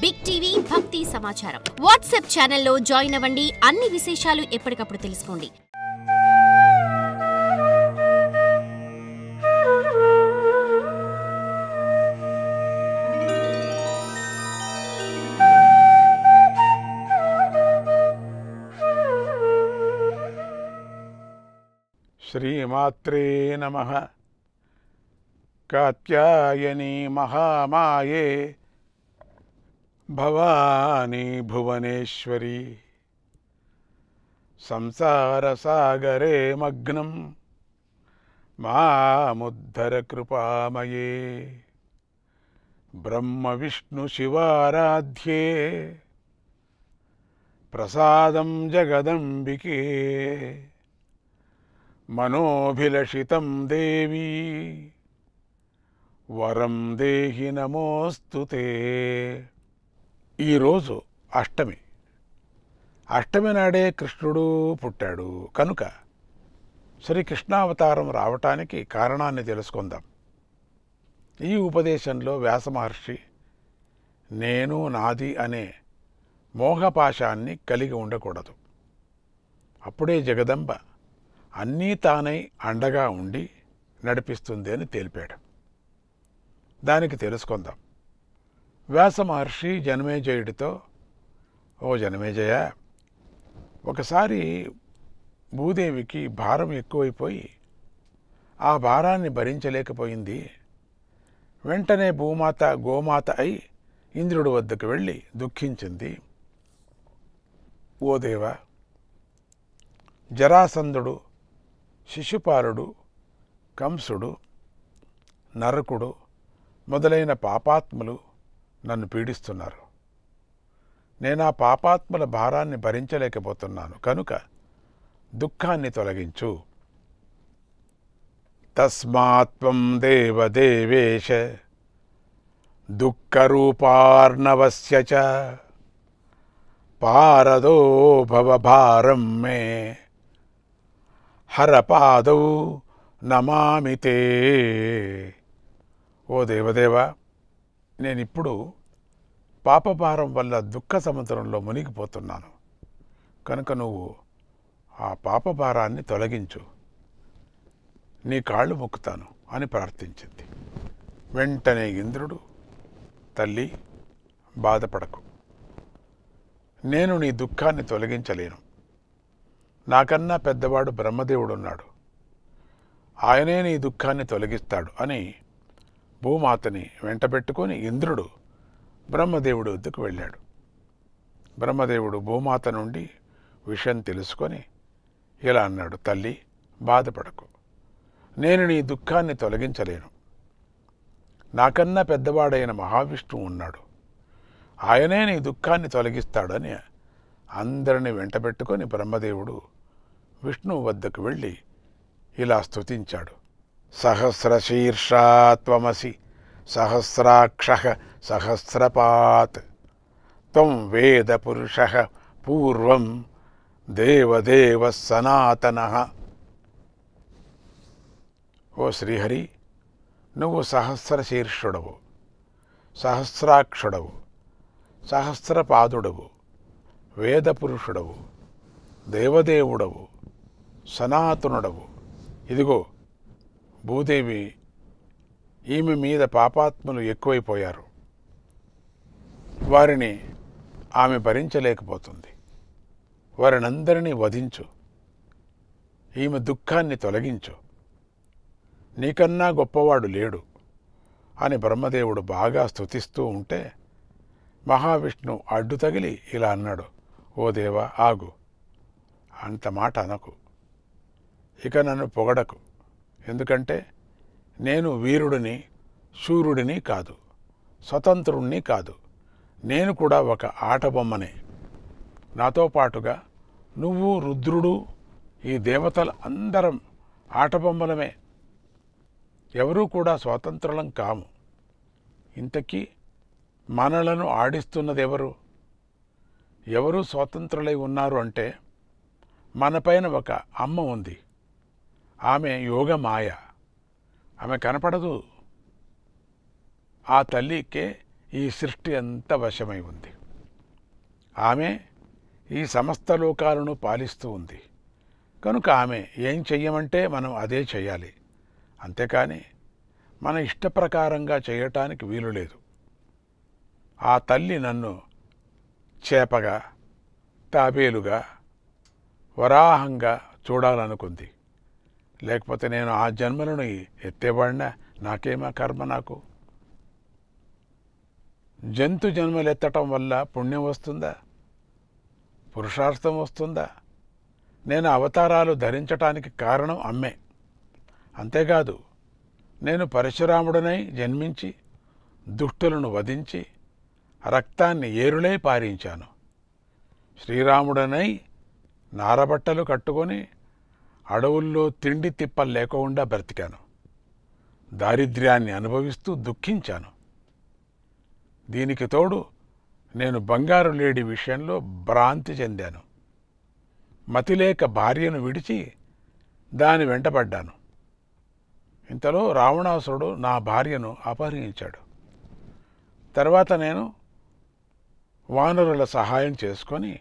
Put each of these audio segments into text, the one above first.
Big TV భక్తి సమాచారం WhatsApp ఛానల్లో జాయిన్ అవ్వండి. అన్ని విశేషాలు ఎప్పటికప్పుడు తెలుసుకోండి. శ్రీమాత్రే నమః. కాత్యాయని మహామాయే భవానీ భువనేశ్వరి సంసారసాగరే మగ్నం మాముద్ధర కృపామయే. బ్రహ్మ విష్ణు శివారాధ్యే ప్రసాదం జగదంబికే. మనోభిలషితం దేవీ వరం దేహి నమోస్తుతే. ఈరోజు అష్టమి. అష్టమి నాడే కృష్ణుడు పుట్టాడు కనుక శ్రీకృష్ణావతారం రావటానికి కారణాన్ని తెలుసుకుందాం. ఈ ఉపదేశంలో వ్యాస మహర్షి నేను నాది అనే మోహపాశాన్ని కలిగి ఉండకూడదు. అప్పుడే జగదంబ అన్నీ తానై అండగా ఉండి నడిపిస్తుంది అని తెలిపాడు. దానికి తెలుసుకుందాం. వ్యాస మహర్షి జనమేజయుడితో, ఓ జనమేజయ, ఒకసారి భూదేవికి భారం ఎక్కువైపోయి ఆ భారాన్ని భరించలేకపోయింది. వెంటనే భూమాత గోమాత అయి ఇంద్రుడి వద్దకు వెళ్ళి దుఃఖించింది. ఓ దేవ, జరాసంధుడు, శిశుపాలుడు, కంసుడు, నరకుడు మొదలైన పాపాత్ములు నన్ను పీడిస్తున్నారు. నేను ఆ పాపాత్ముల భారాన్ని భరించలేకపోతున్నాను కనుక దుఃఖాన్ని తొలగించు. తస్మాత్వం దేవదేవేశ దుఃఖరూపార్ణవస్య చ పారదో భవభారం మే హరపాదౌ నమామితే. ఓ దేవదేవ, నేనిప్పుడు పాపభారం వల్ల దుఃఖ సముద్రంలో మునిగిపోతున్నాను కనుక నువ్వు ఆ పాపభారాన్ని తొలగించు, నీ కాళ్ళు మొక్కుతాను అని ప్రార్థించింది. వెంటనే ఇంద్రుడు, తల్లి బాధపడకు, నేను నీ దుఃఖాన్ని తొలగించలేను. నాకన్నా పెద్దవాడు బ్రహ్మదేవుడున్నాడు, ఆయనే నీ దుఃఖాన్ని తొలగిస్తాడు అని భూమాతని వెంటబెట్టుకొని ఇంద్రుడు బ్రహ్మదేవుడి వద్దకు వెళ్ళాడు. బ్రహ్మదేవుడు భూమాత నుండి విషయం తెలుసుకొని ఇలా అన్నాడు, తల్లి బాధపడకు, నేను నీ దుఃఖాన్ని తొలగించలేను. నాకన్నా పెద్దవాడైన మహావిష్ణువు ఉన్నాడు, ఆయనే నీ దుఃఖాన్ని తొలగిస్తాడని అందరిని వెంటబెట్టుకొని బ్రహ్మదేవుడు విష్ణువు వద్దకు వెళ్ళి ఇలా స్తుతించాడు. సహస్రశీర్షా త్వమసి సహస్రాక్షః సహస్రపాత్ త్వం వేద పురుషః పూర్వం దేవదేవ సనాతనః. ఓ శ్రీహరి, నువ్వు సహస్రశీర్షుడవు, సహస్రాక్షుడవు, సహస్రపాదుడవు, వేదపురుషుడవు, దేవదేవుడవు, సనాతనుడవు. ఇదిగో భూదేవి, ఈమె మీద పాపాత్ములు ఎక్కువైపోయారు, వారిని ఆమె భరించలేకపోతుంది, వారినందరినీ వధించు, ఈమె దుఃఖాన్ని తొలగించు, నీకన్నా గొప్పవాడు లేడు అని బ్రహ్మదేవుడు బాగా స్తుతిస్తూ ఉంటే మహావిష్ణువు అడ్డు తగిలి ఇలా అన్నాడు, ఓ దేవా, ఆగు, అంత మాట అనకు, ఇక నన్ను పొగడకు. ఎందుకంటే నేను వీరుడిని, శూరుడిని కాదు, స్వతంత్రుణ్ణి కాదు, నేను కూడా ఒక ఆటబొమ్మనే. నాతో పాటుగా నువ్వు, రుద్రుడు, ఈ దేవతలు అందరం ఆటబొమ్మలమే, ఎవరూ కూడా స్వాతంత్రులం కాము. ఇంతకీ మనలను ఆడిస్తున్నదెవరు? ఎవరు స్వాతంత్రులై ఉన్నారు అంటే మనపైన ఒక అమ్మ ఉంది, ఆమె యోగమాయ, ఆమె కనపడదు. ఆ తల్లికే ఈ సృష్టి అంత వశమై ఉంది. ఆమె ఈ సమస్త లోకాలను పాలిస్తూ ఉంది. కనుక ఆమె ఏం చెయ్యమంటే మనం అదే చెయ్యాలి. అంతేకాని మన ఇష్టప్రకారంగా చేయటానికి వీలు లేదు. ఆ తల్లి నన్ను చేపగా, తాబేలుగా, వరాహంగా చూడాలనుకుంది. లేకపోతే నేను ఆ జన్మలను ఎత్తేవాడినా నాకేమా కర్మ? నాకు జంతు జన్మలెత్తటం వల్ల పుణ్యం వస్తుందా? పురుషార్థం వస్తుందా? నేను అవతారాలు ధరించటానికి కారణం అమ్మే. అంతేకాదు, నేను పరశురాముడనై జన్మించి దుష్టులను వధించి రక్తాన్ని ఏరులై పారించాను. శ్రీరాముడనై నారబట్టలు కట్టుకొని అడవుల్లో తిండి తిప్పలు లేకుండా బ్రతికాను. దారిద్ర్యాన్ని అనుభవిస్తూ దుఃఖించాను. దీనికి తోడు నేను బంగారు లేడి విషయంలో భ్రాంతి చెందాను. మతిలేక భార్యను విడిచి దాని వెంటబడ్డాను. ఇంతలో రావణాసురుడు నా భార్యను అపహరించాడు. తర్వాత నేను వానరుల సహాయం చేసుకొని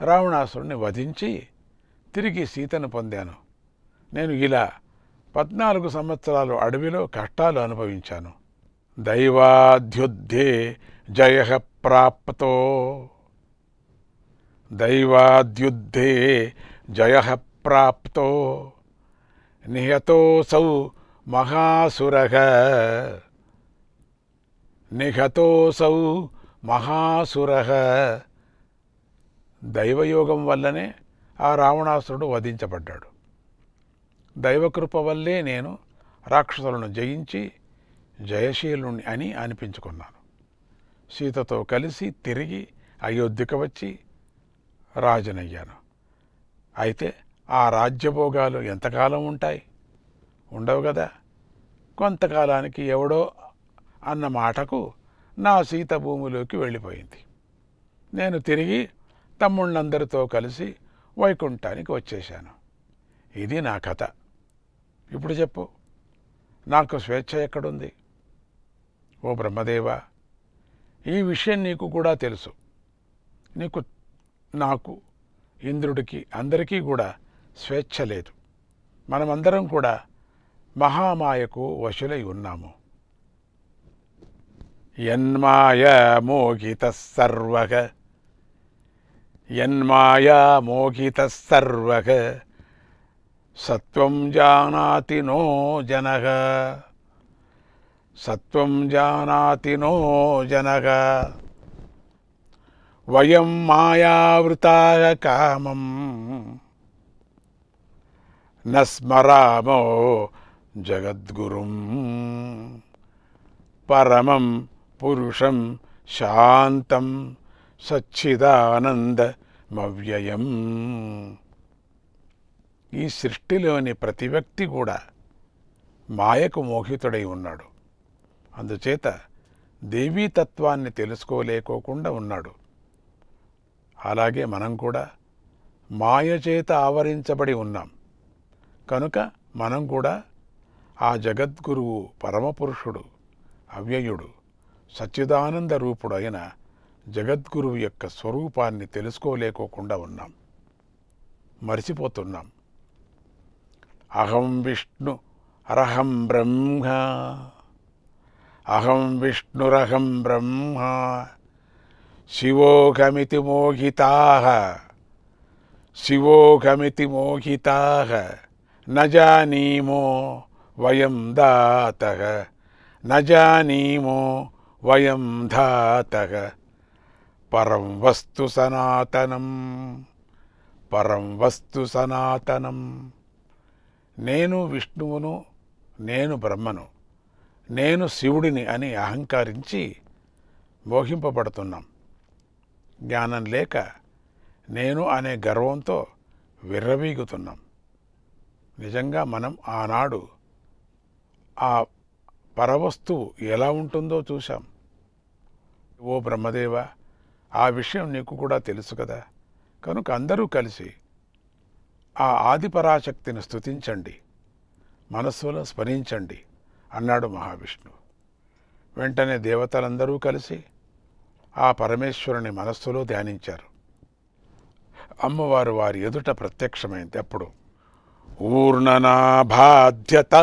రావణాసురుడిని వధించి తిరిగి సీతను పొందాను. నేను ఇలా 14 సంవత్సరాలు అడవిలో కష్టాలు అనుభవించాను. దైవాద్యుద్ధే జయ ప్రాప్తో, దైవాద్యుద్ధే జయ ప్రాప్తో నిహతోసౌ మహాసురః, నిహతోసౌ మహాసురః. దైవయోగం వల్లనే ఆ రావణాసురుడు వధించబడ్డాడు. దైవకృప వల్లే నేను రాక్షసులను జయించి జయశీలుని అని అనిపించుకున్నాను. సీతతో కలిసి తిరిగి అయోధ్యకు వచ్చి రాజునయ్యాను. అయితే ఆ రాజ్యభోగాలు ఎంతకాలం ఉంటాయి? ఉండవు కదా. కొంతకాలానికి ఎవడో అన్న మాటకు నా సీత భూమిలోకి వెళ్ళిపోయింది. నేను తిరిగి తమ్ముళ్ళందరితో కలిసి వైకుంఠానికి వచ్చేశాను. ఇది నా కథ. ఇప్పుడు చెప్పు, నాకు స్వేచ్ఛ ఎక్కడుంది? ఓ బ్రహ్మదేవా, ఈ విషయం నీకు కూడా తెలుసు. నీకు, నాకు, ఇంద్రుడికి, అందరికీ కూడా స్వేచ్ఛ లేదు. మనమందరం కూడా మహామాయకు వశులై ఉన్నాము. యన్మాయా మోహితః సర్వః, యన్మాయా మోహితః సర్వః సత్వం జానాతి నో జనః, సత్వం జానాతి నో జనః. వయం మాయావృతాః కామం న స్మరామో జగద్గురుం పరమం పురుషం శాంతం సచ్చిదానందమవ్యయం. ఈ సృష్టిలోని ప్రతి వ్యక్తి కూడా మాయకు మోహితుడై ఉన్నాడు. అందుచేత దేవీతత్వాన్ని తెలుసుకోలేకోకుండా ఉన్నాడు. అలాగే మనం కూడా మాయ చేత ఆవరించబడి ఉన్నాం. కనుక మనం కూడా ఆ జగద్గురువు, పరమపురుషుడు, అవ్యయుడు, సచ్చిదానంద రూపుడు అయిన జగద్గురువు యొక్క స్వరూపాన్ని తెలుసుకోలేకోకుండా ఉన్నాం, మరిచిపోతున్నాం. అహం విష్ణు అరహం బ్రహ్మ, అహం విష్ణురహం బ్రహ్మ శివోహమితి మోహితాః, శివోహమితి మోహితాః న జానీమో వయం ధాతః, న జానీమో వయం ధాతః. పరం వస్తు సనాతనం, పరం వస్తు సనాతనం. నేను విష్ణువును, నేను బ్రహ్మను, నేను శివుడిని అని అహంకరించి మోహింపబడుతున్నాం. జ్ఞానం లేక నేను అనే గర్వంతో విర్రవీగుతున్నాం. నిజంగా మనం ఆనాడు ఆ పరవస్తువు ఎలా ఉంటుందో చూశాం. ఓ బ్రహ్మదేవ, ఆ విషయం నీకు కూడా తెలుసు కదా. కనుక అందరూ కలిసి ఆ ఆదిపరాశక్తిని స్తుతించండి, మనస్సులో స్మరించండి అన్నాడు మహావిష్ణువు. వెంటనే దేవతలందరూ కలిసి ఆ పరమేశ్వరుని మనస్సులో ధ్యానించారు. అమ్మవారు వారి ఎదుట ప్రత్యక్షమైంది. అప్పుడు ఊర్ణనాభాధ్యత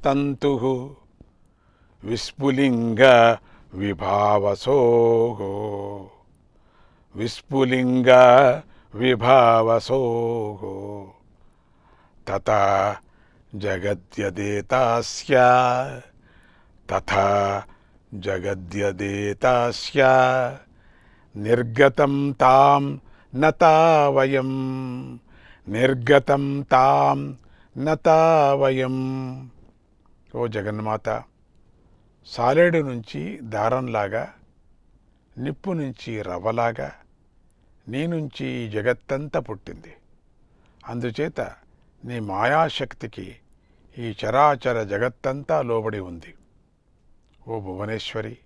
తంతు విస్ఫులింగ విభావసోహో విస్ఫులింగ విభావసోహో తథా జగద్యదేతాస్య తథా జగద్యదేతాస్య నిర్గతం తాం నతా వయం నిర్గతం తాం నతా వయం. ఓ జగన్మాత, సాలేడు నుంచి దారంలాగా, నిప్పు నుంచి రవ్వలాగా నీ నుంచి ఈ జగత్తంతా పుట్టింది. అందుచేత నీ మాయాశక్తికి ఈ చరాచర జగత్తంతా లోబడి ఉంది. ఓ భువనేశ్వరి,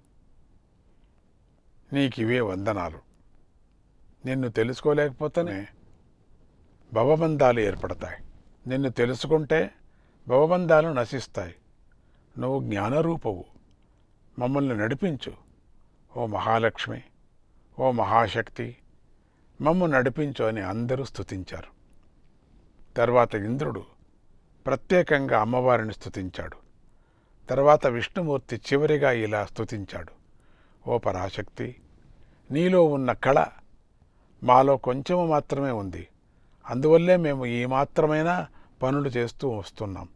నీకివే వందనాలు. నిన్ను తెలుసుకోలేకపోతేనే భవబంధాలు ఏర్పడతాయి. నిన్ను తెలుసుకుంటే భవబంధాలు నశిస్తాయి. నువ్వు జ్ఞానరూపవు, మమ్మల్ని నడిపించు. ఓ మహాలక్ష్మి, ఓ మహాశక్తి, మమ్ము నడిపించు అని అందరూ స్తుతించారు. తర్వాత ఇంద్రుడు ప్రత్యేకంగా అమ్మవారిని స్తుతించాడు. తర్వాత విష్ణుమూర్తి చివరిగా ఇలా స్తుతించాడు. ఓ పరాశక్తి, నీలో ఉన్న కళ మాలో కొంచెము మాత్రమే ఉంది. అందువల్లే మేము ఈ మాత్రమైనా పనులు చేస్తూ వస్తున్నాం.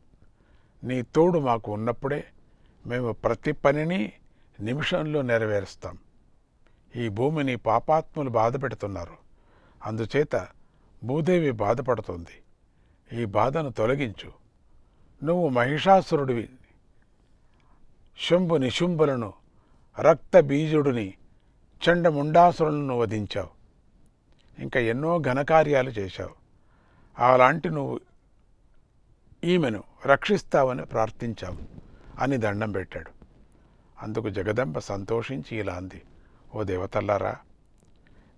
నీ తోడు మాకు ఉన్నప్పుడే మేము ప్రతి పనిని నిమిషంలో నెరవేరుస్తాం. ఈ భూమిని పాపాత్ములు బాధ పెడుతున్నారు. అందుచేత భూదేవి బాధపడుతుంది. ఈ బాధను తొలగించు. నువ్వు మహిషాసురుడివి, శంభు నిశుంభులను, రక్త బీజుడిని, చండముండాసురులను వధించావు. ఇంకా ఎన్నో ఘనకార్యాలు చేశావు. అలాంటి నువ్వు ఈమెను రక్షిస్తావని ప్రార్థించావు అని దండం పెట్టాడు. అందుకు జగదంబ సంతోషించి ఇలా అంది, ఓ దేవతల్లారా,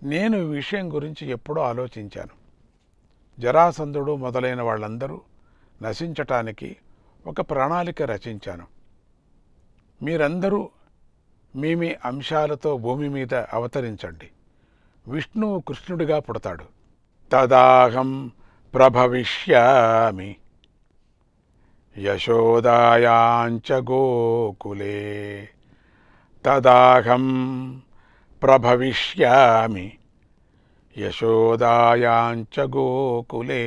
నేను ఈ విషయం గురించి ఎప్పుడో ఆలోచించాను. జరాసంధుడు మొదలైన వాళ్ళందరూ నశించటానికి ఒక ప్రణాళిక రచించాను. మీరందరూ మీ మీ అంశాలతో భూమి మీద అవతరించండి. విష్ణువు కృష్ణుడిగా పుడతాడు. తదాహం ప్రభవిష్యామి యశోదాయాంచ గోకులే తదాహం ప్రభవిష్యామి యశోదాయాంచ గోకులే.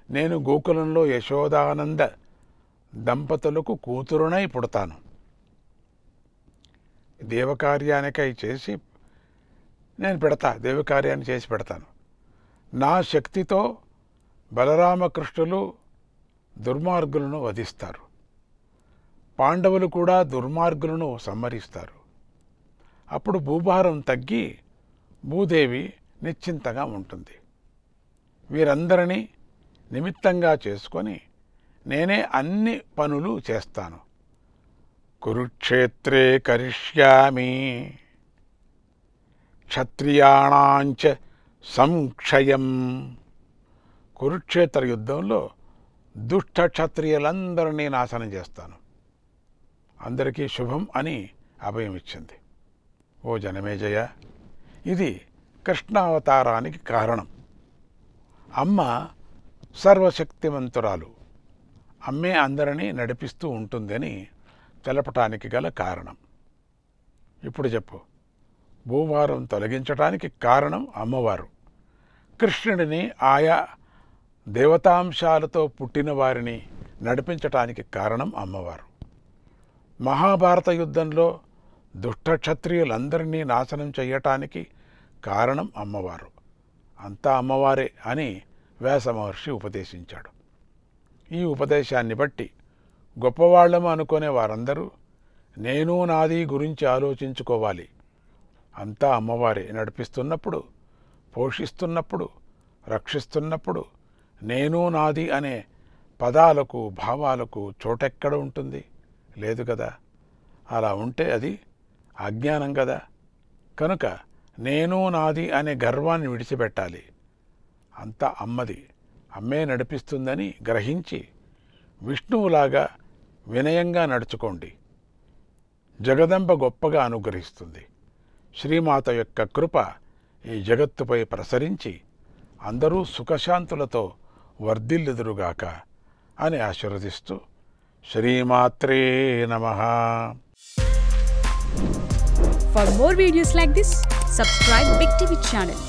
నేను గోకులంలో యశోదానంద దంపతులకు కూతురునై పుడతాను. దేవకార్యానికై చేసి నేను పెడతా, దేవకార్యాన్ని చేసి పెడతాను. నా శక్తితో బలరామకృష్ణులు దుర్మార్గులను వధిస్తారు. పాండవులు కూడా దుర్మార్గులను సంహరిస్తారు. అప్పుడు భూభారం తగ్గి భూదేవి నిశ్చింతగా ఉంటుంది. వీరందరినీ నిమిత్తంగా చేసుకొని నేనే అన్ని పనులు చేస్తాను. కురుక్షేత్రే కరిష్యామి క్షత్రియాణాంచ సంక్షయం. కురుక్షేత్ర యుద్ధంలో దుష్ట క్షత్రియులందరినీ నాశనం చేస్తాను. అందరికీ శుభం అని అభయం ఇచ్చింది. ఓ జనమేజయ, ఇది కృష్ణావతారానికి కారణం. అమ్మ సర్వశక్తివంతురాలు. అమ్మే అందరినీ నడిపిస్తూ ఉంటుందని తెలపటానికి గల కారణం. ఇప్పుడు చెప్పు, భూభారం తొలగించటానికి కారణం అమ్మవారు. కృష్ణుడిని ఆయా దేవతాంశాలతో పుట్టిన వారిని నడిపించటానికి కారణం అమ్మవారు. మహాభారత యుద్ధంలో దుష్ట క్షత్రియులందరినీ నాశనం చెయ్యటానికి కారణం అమ్మవారు. అంతా అమ్మవారే అని వ్యాస మహర్షి ఉపదేశించాడు. ఈ ఉపదేశాన్ని బట్టి గొప్పవాళ్ళము అనుకునే వారందరూ నేను నాది గురించి ఆలోచించుకోవాలి. అంతా అమ్మవారే నడిపిస్తున్నప్పుడు, పోషిస్తున్నప్పుడు, రక్షిస్తున్నప్పుడు నేను నాది అనే పదాలకు భావాలకు చోటెక్కడ ఉంటుంది? లేదు కదా. అలా ఉంటే అది అజ్ఞానం కదా. కనుక నేను నాది అనే గర్వాన్ని విడిచిపెట్టాలి. అంతా అమ్మది, అమ్మే నడిపిస్తుందని గ్రహించి విష్ణువులాగా వినయంగా నడుచుకోండి. జగదంబ గొప్పగా అనుగ్రహిస్తుంది. శ్రీమాత యొక్క కృప ఈ జగత్తుపై ప్రసరించి అందరూ సుఖశాంతులతో వర్ధిల్లుదురుగాక అని ఆశీర్వదిస్తూ శ్రీమాత్రే నమః. For more videos like this, subscribe Big TV channel.